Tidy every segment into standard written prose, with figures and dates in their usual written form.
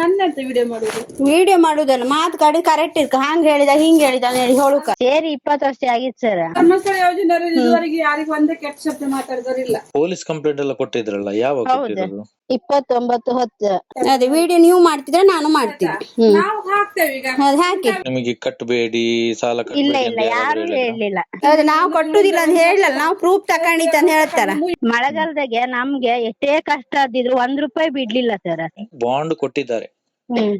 ನನ್ನಂತ ವಿಡಿಯೋ ಮಾಡುದು ವಿಡಿಯೋ ಮಾಡುದಲ್ಲ ಮಾತು ಕಡೆ ಕರೆಕ್ಟ್ ಇರ್ಕ ಹಂಗ ಹೇಳಿದ ಹಿಂಗ ಹೇಳಿದ ಹೇಳಿ ಹೇಳುಕ ಸೇರಿ 20 ವರ್ಷ ಆಗಿತ್ತು ಸರ್. ಧರ್ಮಸ್ಥಳ ಯೋಜನೆ ಇದುವರೆಗೆ ಯಾರಿಗೂ ಒಂದೇ ಕೆಟ್ಟ ಶಬ್ದ ಮಾತಾಡಿದವರಿಲ್ಲ. ಪೊಲೀಸ್ ಕಂಪ್ಲೇಂಟ್ ಎಲ್ಲ ಕೊಟ್ಟಿದ್ರಲ್ಲ, ಯಾವಾಗ ಕೊಟ್ಟಿರೋದು? 29/10. ಅದೇ ವಿಡಿಯೋ ನೀವು ಮಾಡ್ತಿದ್ರೆ ನಾನು ಮಾಡ್ತೀನಿ. ನಾವು ಹಾಕ್ತೇವೆ ಈಗ. ಅದ್ ಹಾಕಿ ನಿಮಗೆ ಕಟ್ಟಬೇಡಿ, ಸಾಲ ಇಲ್ಲ ಕಟ್ಟಬೇಡಿ ಇಲ್ಲ ಯಾರು ಹೇಳಿಲ್ಲ. ಹೌದು, ನಾವು ಕಟ್ಟುದಿಲ್ಲ ಅಂತ ಹೇಳಲ್ಲ, ನಾವು ಪ್ರೂಫ್ ತಕೊಂಡಿತ್ತು ಅಂತ ಹೇಳ್ತಾರ. ಮಳೆಗಾಲದಾಗೆ ನಮ್ಗೆ ಎಷ್ಟೇ ಕಷ್ಟ ಆದಿದ್ರು 1 ರೂಪಾಯಿ ಬಿಡ್ಲಿಲ್ಲ ಸರ್. ಬಾಂಡ್ ಕೊಟ್ಟಿದ್ದಾರೆ.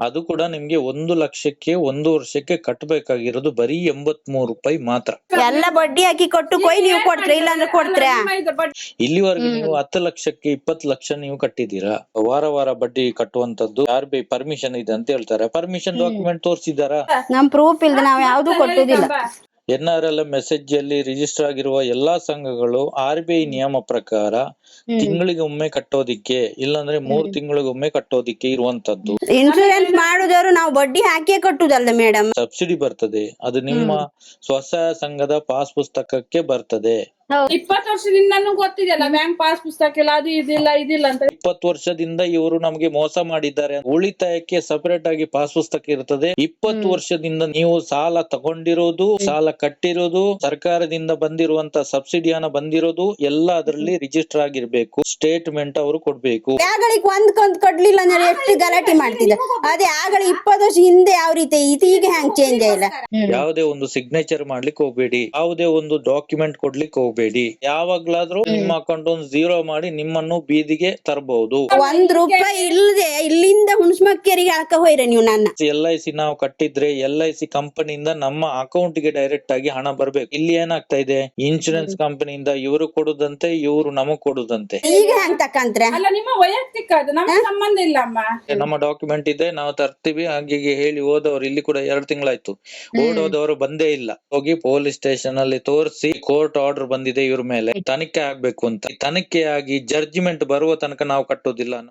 ಅದು ಕೂಡ ನಿಮ್ಗೆ 1 ಲಕ್ಷಕ್ಕೆ 1 ವರ್ಷಕ್ಕೆ ಕಟ್ಟಬೇಕಾಗಿರೋದು ಬರೀ 83 ರೂಪಾಯಿ ಮಾತ್ರ. ಎಲ್ಲ ಬಡ್ಡಿ ಹಾಕಿ ಕೊಟ್ಟು ಕೊಯ್ ನೀವು ಕೊಡ್ತೀರಾ, ಇಲ್ಲ ಅಂದ್ರೆ ಕೊಡ್ತೀರಾ? ಇಲ್ಲಿವರೆಗೂ ನೀವು 10 ಲಕ್ಷಕ್ಕೆ 20 ಲಕ್ಷ ನೀವು ಕಟ್ಟಿದ್ದೀರಾ. ವಾರ ವಾರ ಬಡ್ಡಿ ಕಟ್ಟುವಂತದ್ದು RBI ಪರ್ಮಿಷನ್ ಇದೆ ಅಂತ ಹೇಳ್ತಾರೆ. ಪರ್ಮಿಷನ್ ಡಾಕ್ಯುಮೆಂಟ್ ತೋರಿಸಿದಾರಾ? ನಮ್ ಪ್ರೂಫ್ ಇಲ್ದ ನಾವ್ ಯಾವ್ದು ಕೊಟ್ಟುದಿಲ್ಲ. NRLM ಮೆಸೇಜ್ ಅಲ್ಲಿ ರಿಜಿಸ್ಟರ್ ಆಗಿರುವ ಎಲ್ಲಾ ಸಂಘಗಳು RBI ನಿಯಮ ಪ್ರಕಾರ ತಿಂಗಳಿಗೆ ಒಮ್ಮೆ ಕಟ್ಟೋದಿಕ್ಕೆ, ಇಲ್ಲಾಂದ್ರೆ 3 ತಿಂಗಳಿಗೊಮ್ಮೆ ಕಟ್ಟೋದಿಕ್ಕೆ ಇರುವಂತದ್ದು. ಇನ್ಶೂರೆನ್ಸ್ ಮಾಡುದವರು ನಾವು ಬಡ್ಡಿ ಹಾಕಿಯೇ ಕಟ್ಟುದಲ್ಲ ಮೇಡಮ್. ಸಬ್ಸಿಡಿ ಬರ್ತದೆ, ಅದು ನಿಮ್ಮ ಸ್ವಸಹಾಯ ಸಂಘದ ಪಾಸ್ ಪುಸ್ತಕಕ್ಕೆ ಬರ್ತದೆ. 20 ವರ್ಷದಿಂದ ಗೊತ್ತಿದೆಯಲ್ಲ, ಬ್ಯಾಂಕ್ ಪಾಸ್ ಪುಸ್ತಕ ಇಲ್ಲ, ಅದು ಇದಿಲ್ಲ ಅಂತ. 20 ವರ್ಷದಿಂದ ಇವರು ನಮಗೆ ಮೋಸ ಮಾಡಿದ್ದಾರೆ. ಉಳಿತಾಯಕ್ಕೆ ಸಪರೇಟ್ ಆಗಿ ಪಾಸ್ ಪುಸ್ತಕ ಇರ್ತದೆ. 20 ವರ್ಷದಿಂದ ನೀವು ಸಾಲ ತಗೊಂಡಿರೋದು, ಸಾಲ ಕಟ್ಟಿರೋದು, ಸರ್ಕಾರದಿಂದ ಬಂದಿರುವಂತ ಸಬ್ಸಿಡಿ ಹಣ ಬಂದಿರೋದು ಎಲ್ಲ ಅದರಲ್ಲಿ ರಿಜಿಸ್ಟರ್ ಆಗಿರ್ಬೇಕು. ಸ್ಟೇಟ್ಮೆಂಟ್ ಅವರು ಕೊಡ್ಬೇಕು. ಆಗಳಿಗೆ ಒಂದ್ ಕೊಡ್ಲಿಲ್ಲ ಅಂದ್ರೆ ಎಷ್ಟು ಗಲಾಟೆ ಮಾಡ್ತಿದ್ದ. ಅದೇ ಆಗಲಿ 20 ವರ್ಷ ಹಿಂದೆ ಯಾವ ರೀತಿ ಇದು ಈಗ ಹ್ಯಾಂಗ್ ಚೇಂಜ್ ಆಗಿಲ್ಲ. ಯಾವುದೇ ಒಂದು ಸಿಗ್ನೇಚರ್ ಮಾಡ್ಲಿಕ್ಕೆ ಹೋಗ್ಬೇಡಿ, ಯಾವುದೇ ಒಂದು ಡಾಕ್ಯುಮೆಂಟ್ ಕೊಡ್ಲಿಕ್ಕೆ ಹೋಗ್ಬೇಡಿ. ಯಾವಾಗ್ಲಾದ್ರೂ ನಿಮ್ಮ ಅಕೌಂಟ್ ಒಂದು 0 ಮಾಡಿ ನಿಮ್ಮನ್ನು ಬೀದಿಗೆ ತರಬಹುದು. 1 ರೂಪಾಯಿ ಇಲ್ಲದೆ ಇಲ್ಲಿಂದ ಹುಣಸ್ಮಕ್ಕೇರಿಗೆ ಹಾಕ ಹೋಯ್ರೆ ನೀವು ನನ್ನ. LIC ನಾವು ಕಟ್ಟಿದ್ರೆ LIC ಕಂಪನಿಯಿಂದ ನಮ್ಮ ಅಕೌಂಟ್ ಗೆ ಡೈರೆಕ್ಟ್ ಆಗಿ ಹಣ ಬರ್ಬೇಕು. ಇಲ್ಲಿ ಏನಾಗ್ತಾ ಇದೆ, ಇನ್ಶೂರೆನ್ಸ್ ಕಂಪನಿಯಿಂದ ಇವರು ಕೊಡುದಂತೆ, ಇವರು ನಮಗ್ ಕೊಡುದಂತೆ. ಈಗ ಹ್ಯಾಂಗ್ ತಕಂತ್ರೆ? ಅಲ್ಲ, ನಿಮ್ಮ ವೈಯಕ್ತಿಕ, ಅದು ನಮ್ಗೆ ಸಂಬಂಧ ಇಲ್ಲ ಅಮ್ಮ. ನಮ್ಮ ಡಾಕ್ಯುಮೆಂಟ್ ಇದೆ, ನಾವು ತರ್ತೀವಿ ಹಾಗೆ ಹೇಳಿ ಹೋದವರು ಇಲ್ಲಿ ಕೂಡ 2 ತಿಂಗಳಾಯ್ತು. ಓಡೋದವರು ಬಂದೇ ಇಲ್ಲ. ಹೋಗಿ ಪೊಲೀಸ್ ಸ್ಟೇಷನ್ ಅಲ್ಲಿ ತೋರಿಸಿ ಕೋರ್ಟ್ ಆರ್ಡರ್ ಬಂದಿದೆ ಇವ್ರ ಮೇಲೆ, ತನಿಖೆ ಆಗ್ಬೇಕು ಅಂತ. ತನಿಖೆ ಆಗಿ ಜಡ್ಜ್ಮೆಂಟ್ ಬರುವ ತನಕ ನಾವು ಕಟ್ಟೋದಿಲ್ಲ.